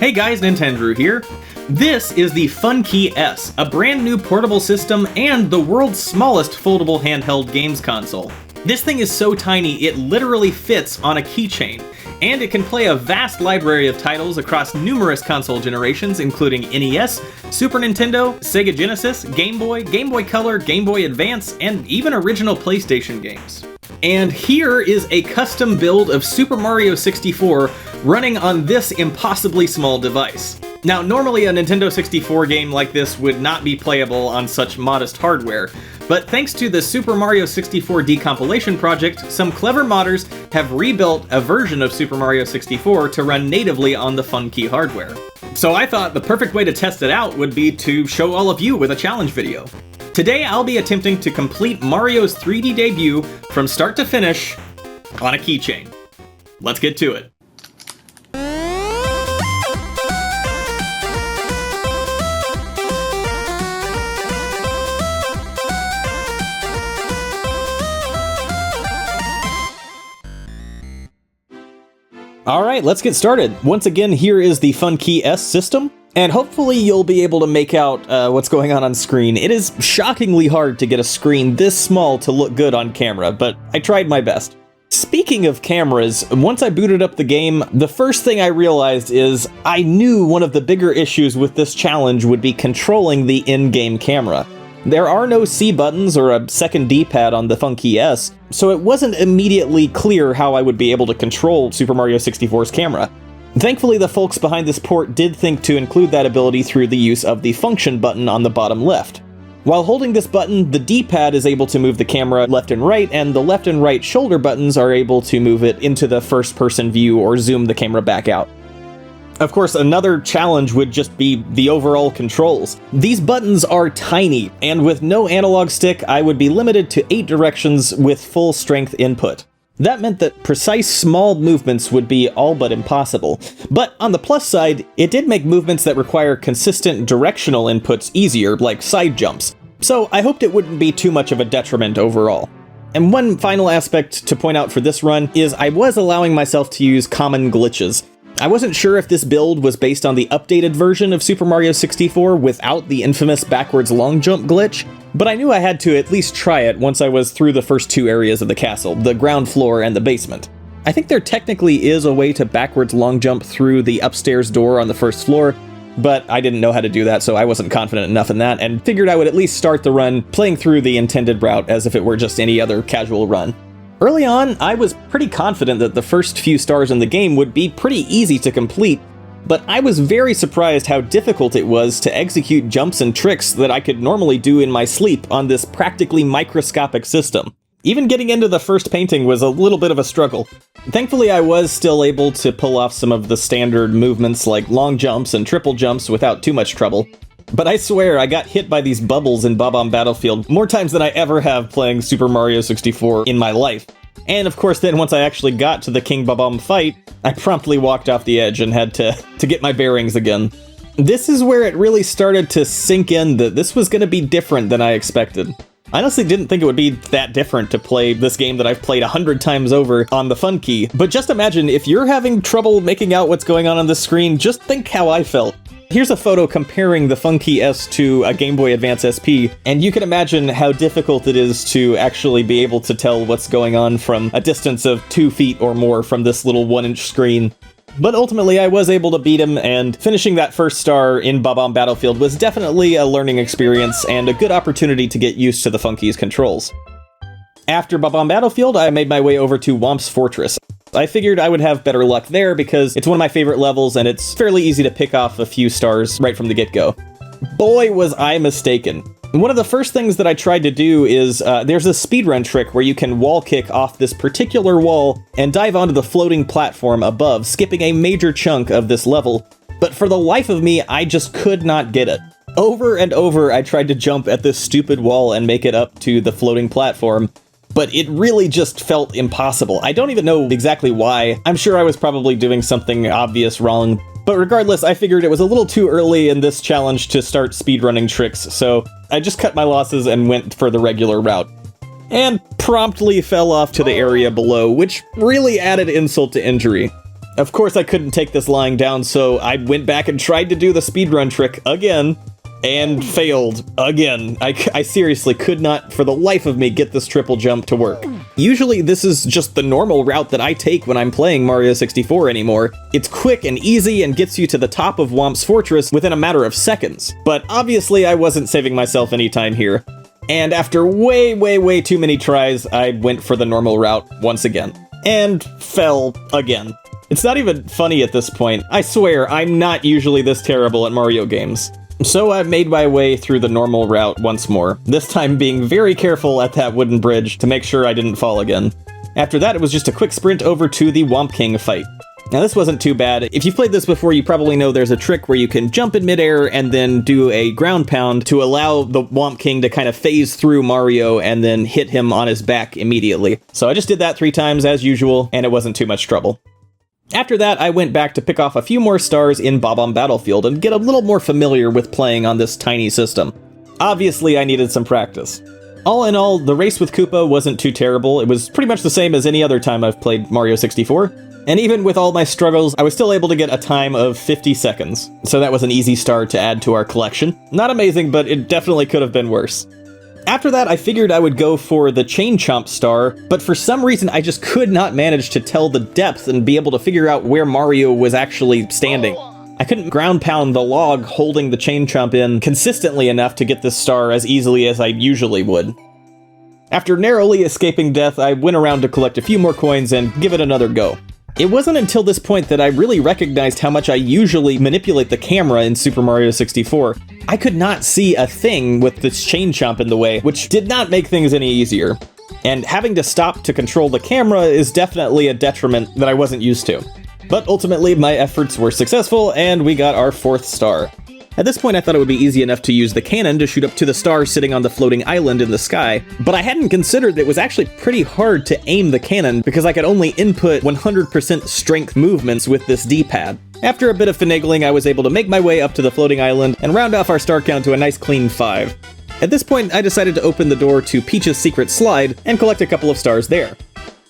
Hey guys, Nintendrew here. This is the Funkey S, a brand new portable system and the world's smallest foldable handheld games console. This thing is so tiny it literally fits on a keychain, and it can play a vast library of titles across numerous console generations including NES, Super Nintendo, Sega Genesis, Game Boy Color, Game Boy Advance, and even original PlayStation games. And here is a custom build of Super Mario 64 running on this impossibly small device. Now, normally a Nintendo 64 game like this would not be playable on such modest hardware, but thanks to the Super Mario 64 decompilation project, some clever modders have rebuilt a version of Super Mario 64 to run natively on the Funkey hardware. So I thought the perfect way to test it out would be to show all of you with a challenge video. Today I'll be attempting to complete Mario's 3D debut from start to finish on a keychain. Let's get to it. Alright, let's get started. Once again, here is the Funkey S system. And hopefully you'll be able to make out what's going on screen. It is shockingly hard to get a screen this small to look good on camera, but I tried my best. Speaking of cameras, once I booted up the game, the first thing I realized is I knew one of the bigger issues with this challenge would be controlling the in-game camera. There are no C buttons or a second D-pad on the Funkey S, so it wasn't immediately clear how I would be able to control Super Mario 64's camera. Thankfully, the folks behind this port did think to include that ability through the use of the function button on the bottom left. While holding this button, the D-pad is able to move the camera left and right, and the left and right shoulder buttons are able to move it into the first-person view or zoom the camera back out. Of course, another challenge would just be the overall controls. These buttons are tiny, and with no analog stick, I would be limited to 8 directions with full strength input. That meant that precise small movements would be all but impossible. But on the plus side, it did make movements that require consistent directional inputs easier, like side jumps. So I hoped it wouldn't be too much of a detriment overall. And one final aspect to point out for this run is I was allowing myself to use common glitches. I wasn't sure if this build was based on the updated version of Super Mario 64 without the infamous backwards long jump glitch, but I knew I had to at least try it once I was through the first 2 areas of the castle, the ground floor and the basement. I think there technically is a way to backwards long jump through the upstairs door on the first floor, but I didn't know how to do that, so I wasn't confident enough in that, and figured I would at least start the run playing through the intended route as if it were just any other casual run. Early on, I was pretty confident that the first few stars in the game would be pretty easy to complete, but I was very surprised how difficult it was to execute jumps and tricks that I could normally do in my sleep on this practically microscopic system. Even getting into the first painting was a little bit of a struggle. Thankfully, I was still able to pull off some of the standard movements like long jumps and triple jumps without too much trouble. But I swear, I got hit by these bubbles in Bobomb Battlefield more times than I ever have playing Super Mario 64 in my life. And of course then once I actually got to the King Bobomb fight, I promptly walked off the edge and had to get my bearings again. This is where it really started to sink in that this was going to be different than I expected. I honestly didn't think it would be that different to play this game that I've played 100 times over on the Funkey, but just imagine if you're having trouble making out what's going on the screen, just think how I felt. Here's a photo comparing the Funkey S to a Game Boy Advance SP, and you can imagine how difficult it is to actually be able to tell what's going on from a distance of 2 feet or more from this little 1-inch screen. But ultimately I was able to beat him, and finishing that first star in Bobomb Battlefield was definitely a learning experience and a good opportunity to get used to the Funkey's controls. After Bobomb Battlefield, I made my way over to Womps Fortress. I figured I would have better luck there because it's one of my favorite levels and it's fairly easy to pick off a few stars right from the get-go. Boy, was I mistaken. One of the first things that I tried to do is, there's a speedrun trick where you can wall kick off this particular wall and dive onto the floating platform above, skipping a major chunk of this level. But for the life of me, I just could not get it. Over and over, I tried to jump at this stupid wall and make it up to the floating platform, but it really just felt impossible. I don't even know exactly why. I'm sure I was probably doing something obvious wrong, but regardless, I figured it was a little too early in this challenge to start speedrunning tricks, so I just cut my losses and went for the regular route. And promptly fell off to the area below, which really added insult to injury. Of course I couldn't take this lying down, so I went back and tried to do the speedrun trick again, and failed again. I seriously could not, for the life of me, get this triple jump to work. Usually this is just the normal route that I take when I'm playing Mario 64 anymore. It's quick and easy and gets you to the top of Womps Fortress within a matter of seconds. But obviously I wasn't saving myself any time here. And after way too many tries, I went for the normal route once again. And fell again. It's not even funny at this point. I swear, I'm not usually this terrible at Mario games. So I made my way through the normal route once more, this time being very careful at that wooden bridge to make sure I didn't fall again. After that, it was just a quick sprint over to the Womp King fight. Now this wasn't too bad. If you've played this before, you probably know there's a trick where you can jump in midair and then do a ground pound to allow the Womp King to kind of phase through Mario and then hit him on his back immediately. So I just did that 3 times as usual, and it wasn't too much trouble. After that, I went back to pick off a few more stars in Bobomb Battlefield and get a little more familiar with playing on this tiny system. Obviously, I needed some practice. All in all, the race with Koopa wasn't too terrible. It was pretty much the same as any other time I've played Mario 64. And even with all my struggles, I was still able to get a time of 50 seconds. So that was an easy star to add to our collection. Not amazing, but it definitely could have been worse. After that, I figured I would go for the Chain Chomp star, but for some reason I just could not manage to tell the depth and be able to figure out where Mario was actually standing. I couldn't ground pound the log holding the Chain Chomp in consistently enough to get this star as easily as I usually would. After narrowly escaping death, I went around to collect a few more coins and give it another go. It wasn't until this point that I really recognized how much I usually manipulate the camera in Super Mario 64. I could not see a thing with this Chain Chomp in the way, which did not make things any easier. And having to stop to control the camera is definitely a detriment that I wasn't used to. But ultimately, my efforts were successful, and we got our 4th star. At this point, I thought it would be easy enough to use the cannon to shoot up to the star sitting on the floating island in the sky, but I hadn't considered that it was actually pretty hard to aim the cannon because I could only input 100% strength movements with this D-pad. After a bit of finagling, I was able to make my way up to the floating island and round off our star count to a nice clean 5. At this point, I decided to open the door to Peach's secret slide and collect a couple of stars there.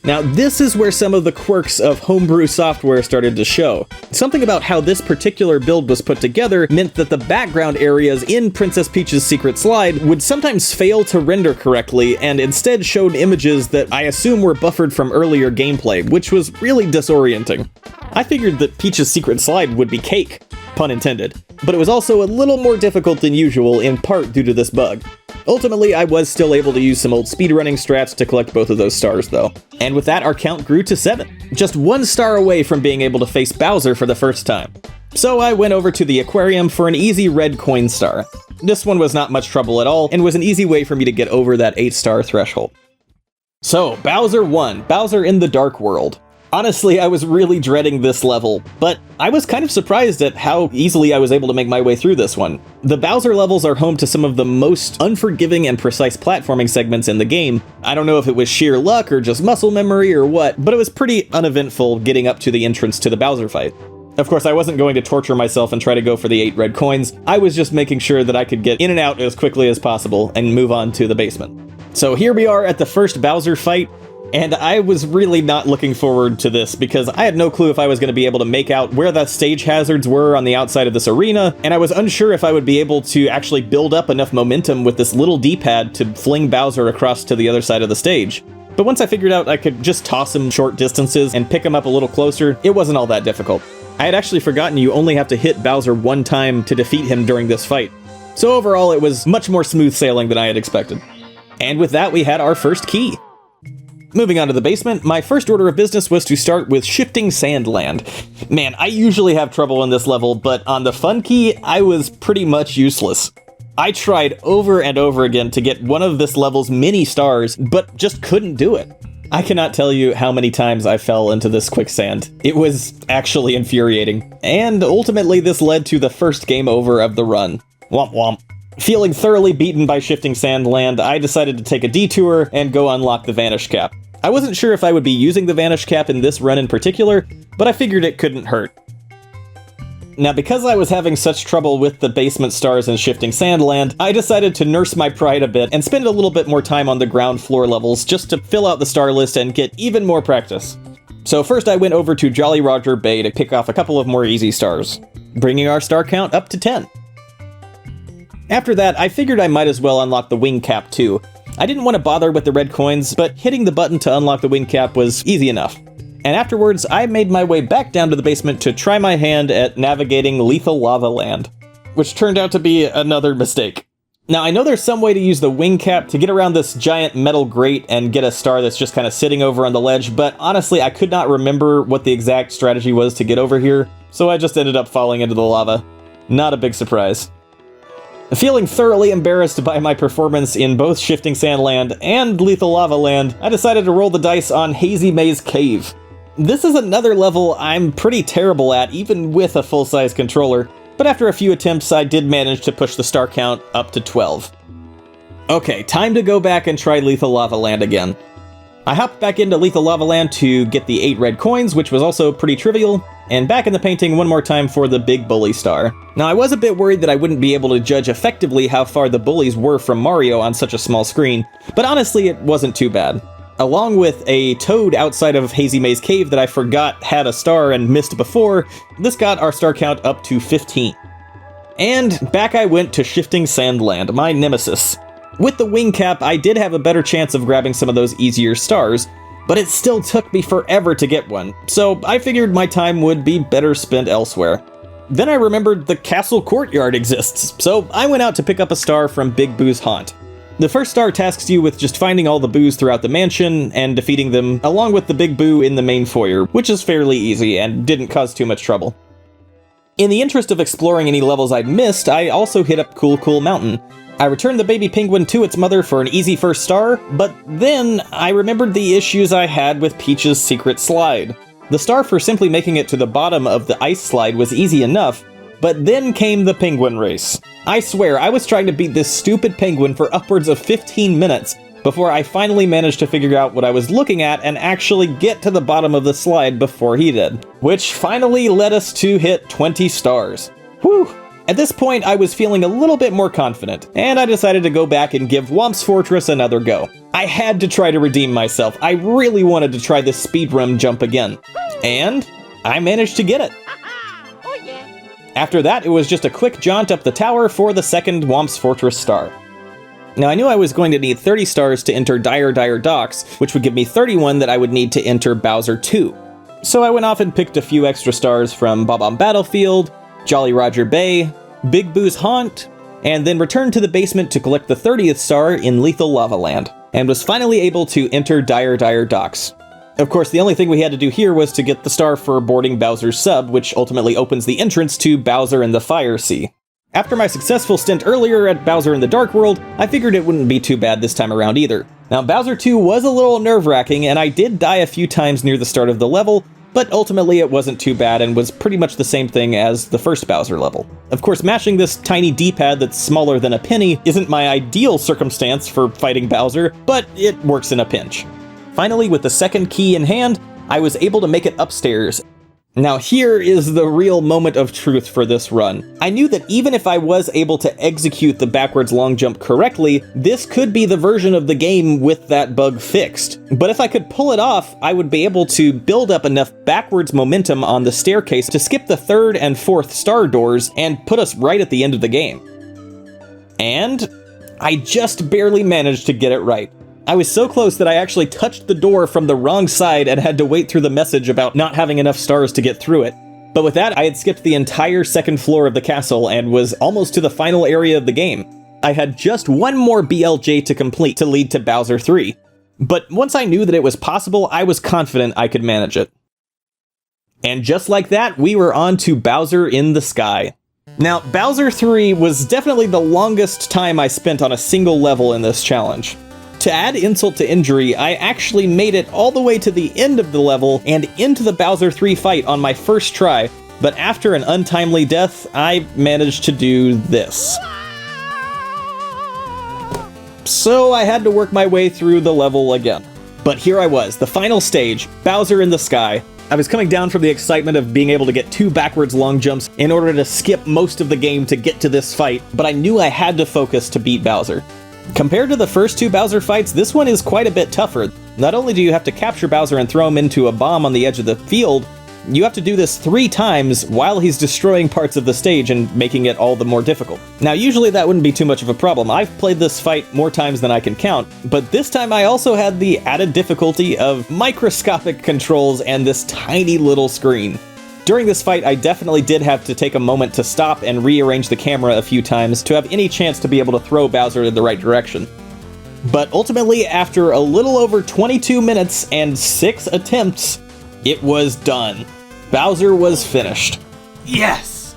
Now, this is where some of the quirks of homebrew software started to show. Something about how this particular build was put together meant that the background areas in Princess Peach's secret slide would sometimes fail to render correctly and instead showed images that I assume were buffered from earlier gameplay, which was really disorienting. I figured that Peach's secret slide would be cake, pun intended, but it was also a little more difficult than usual, in part due to this bug. Ultimately, I was still able to use some old speedrunning strats to collect both of those stars, though. And with that, our count grew to 7. Just 1 star away from being able to face Bowser for the first time. So I went over to the aquarium for an easy red coin star. This one was not much trouble at all, and was an easy way for me to get over that 8-star threshold. So, Bowser won. Bowser in the Dark World. Honestly, I was really dreading this level, but I was kind of surprised at how easily I was able to make my way through this one. The Bowser levels are home to some of the most unforgiving and precise platforming segments in the game. I don't know if it was sheer luck or just muscle memory or what, but it was pretty uneventful getting up to the entrance to the Bowser fight. Of course, I wasn't going to torture myself and try to go for the 8 red coins. I was just making sure that I could get in and out as quickly as possible and move on to the basement. So here we are at the first Bowser fight. And I was really not looking forward to this because I had no clue if I was going to be able to make out where the stage hazards were on the outside of this arena, and I was unsure if I would be able to actually build up enough momentum with this little D-pad to fling Bowser across to the other side of the stage. But once I figured out I could just toss him short distances and pick him up a little closer, it wasn't all that difficult. I had actually forgotten you only have to hit Bowser 1 time to defeat him during this fight. So overall, it was much more smooth sailing than I had expected. And with that, we had our first key. Moving on to the basement, my first order of business was to start with Shifting Sandland. Man, I usually have trouble in this level, but on the fun key, I was pretty much useless. I tried over and over again to get one of this level's mini stars, but just couldn't do it. I cannot tell you how many times I fell into this quicksand. It was actually infuriating. And ultimately, this led to the first game over of the run. Womp womp. Feeling thoroughly beaten by Shifting Sandland, I decided to take a detour and go unlock the Vanish Cap. I wasn't sure if I would be using the Vanish Cap in this run in particular, but I figured it couldn't hurt. Now, because I was having such trouble with the basement stars in Shifting Sandland, I decided to nurse my pride a bit and spend a little bit more time on the ground floor levels just to fill out the star list and get even more practice. So first I went over to Jolly Roger Bay to pick off a couple of more easy stars, bringing our star count up to 10. After that, I figured I might as well unlock the wing cap too. I didn't want to bother with the red coins, but hitting the button to unlock the wing cap was easy enough. And afterwards, I made my way back down to the basement to try my hand at navigating Lethal Lava Land, which turned out to be another mistake. Now, I know there's some way to use the wing cap to get around this giant metal grate and get a star that's just kind of sitting over on the ledge, but honestly, I could not remember what the exact strategy was to get over here, so I just ended up falling into the lava. Not a big surprise. Feeling thoroughly embarrassed by my performance in both Shifting Sand Land and Lethal Lava Land, I decided to roll the dice on Hazy Maze Cave. This is another level I'm pretty terrible at, even with a full-size controller, but after a few attempts, I did manage to push the star count up to 12. Okay, time to go back and try Lethal Lava Land again. I hopped back into Lethal Lava Land to get the 8 red coins, which was also pretty trivial, and back in the painting one more time for the big bully star. Now, I was a bit worried that I wouldn't be able to judge effectively how far the bullies were from Mario on such a small screen, but honestly, it wasn't too bad. Along with a toad outside of Hazy Maze Cave that I forgot had a star and missed before, this got our star count up to 15. And back I went to Shifting Sand Land, my nemesis. With the wing cap, I did have a better chance of grabbing some of those easier stars, but it still took me forever to get one, so I figured my time would be better spent elsewhere. Then I remembered the castle courtyard exists, so I went out to pick up a star from Big Boo's haunt. The first star tasks you with just finding all the boos throughout the mansion and defeating them, along with the Big Boo in the main foyer, which is fairly easy and didn't cause too much trouble. In the interest of exploring any levels I'd missed, I also hit up Cool Cool Mountain. I returned the baby penguin to its mother for an easy first star, but then I remembered the issues I had with Peach's secret slide. The star for simply making it to the bottom of the ice slide was easy enough, but then came the penguin race. I swear, I was trying to beat this stupid penguin for upwards of 15 minutes before I finally managed to figure out what I was looking at and actually get to the bottom of the slide before he did, which finally led us to hit 20 stars. Whew! At this point, I was feeling a little bit more confident, and I decided to go back and give Womps Fortress another go. I had to try to redeem myself. I really wanted to try this speedrun jump again. And I managed to get it. After that, it was just a quick jaunt up the tower for the second Womps Fortress star. Now, I knew I was going to need 30 stars to enter Dire Dire Docks, which would give me 31 that I would need to enter Bowser 2. So I went off and picked a few extra stars from Bobomb Battlefield, Jolly Roger Bay, Big Boo's Haunt, and then returned to the basement to collect the 30th star in Lethal Lava Land, and was finally able to enter Dire Dire Docks. Of course, the only thing we had to do here was to get the star for boarding Bowser's sub, which ultimately opens the entrance to Bowser in the Fire Sea. After my successful stint earlier at Bowser in the Dark World, I figured it wouldn't be too bad this time around either. Now, Bowser 2 was a little nerve-wracking, and I did die a few times near the start of the level, but ultimately it wasn't too bad and was pretty much the same thing as the first Bowser level. Of course, mashing this tiny D-pad that's smaller than a penny isn't my ideal circumstance for fighting Bowser, but it works in a pinch. Finally, with the second key in hand, I was able to make it upstairs. Now here is the real moment of truth for this run. I knew that even if I was able to execute the backwards long jump correctly, this could be the version of the game with that bug fixed. But if I could pull it off, I would be able to build up enough backwards momentum on the staircase to skip the third and fourth star doors and put us right at the end of the game. And I just barely managed to get it right. I was so close that I actually touched the door from the wrong side and had to wait through the message about not having enough stars to get through it. But with that, I had skipped the entire second floor of the castle and was almost to the final area of the game. I had just one more BLJ to complete to lead to Bowser 3. But once I knew that it was possible, I was confident I could manage it. And just like that, we were on to Bowser in the Sky. Now, Bowser 3 was definitely the longest time I spent on a single level in this challenge. To add insult to injury, I actually made it all the way to the end of the level and into the Bowser 3 fight on my first try, but after an untimely death, I managed to do this. So I had to work my way through the level again. But here I was, the final stage, Bowser in the Sky. I was coming down from the excitement of being able to get 2 backwards long jumps in order to skip most of the game to get to this fight, but I knew I had to focus to beat Bowser. Compared to the first 2 Bowser fights, this one is quite a bit tougher. Not only do you have to capture Bowser and throw him into a bomb on the edge of the field, you have to do this 3 times while he's destroying parts of the stage and making it all the more difficult. Now, usually that wouldn't be too much of a problem. I've played this fight more times than I can count, but this time I also had the added difficulty of microscopic controls and this tiny little screen. During this fight, I definitely did have to take a moment to stop and rearrange the camera a few times to have any chance to be able to throw Bowser in the right direction. But ultimately, after a little over 22 minutes and 6 attempts, it was done. Bowser was finished. Yes!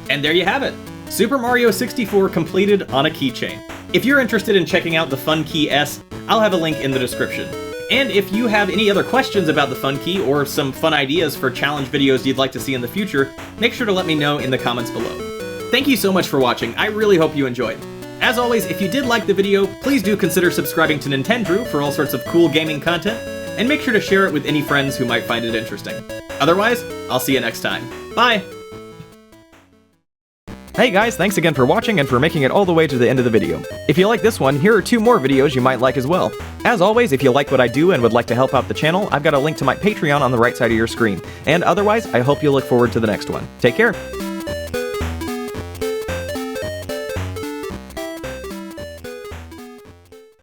And there you have it! Super Mario 64 completed on a keychain. If you're interested in checking out the Fun Key S, I'll have a link in the description. And if you have any other questions about the Fun Key or some fun ideas for challenge videos you'd like to see in the future, make sure to let me know in the comments below. Thank you so much for watching, I really hope you enjoyed. As always, if you did like the video, please do consider subscribing to Nintendrew for all sorts of cool gaming content, and make sure to share it with any friends who might find it interesting. Otherwise, I'll see you next time. Bye! Hey guys, thanks again for watching and for making it all the way to the end of the video. If you like this one, here are 2 more videos you might like as well. As always, if you like what I do and would like to help out the channel, I've got a link to my Patreon on the right side of your screen. And otherwise, I hope you look forward to the next one. Take care!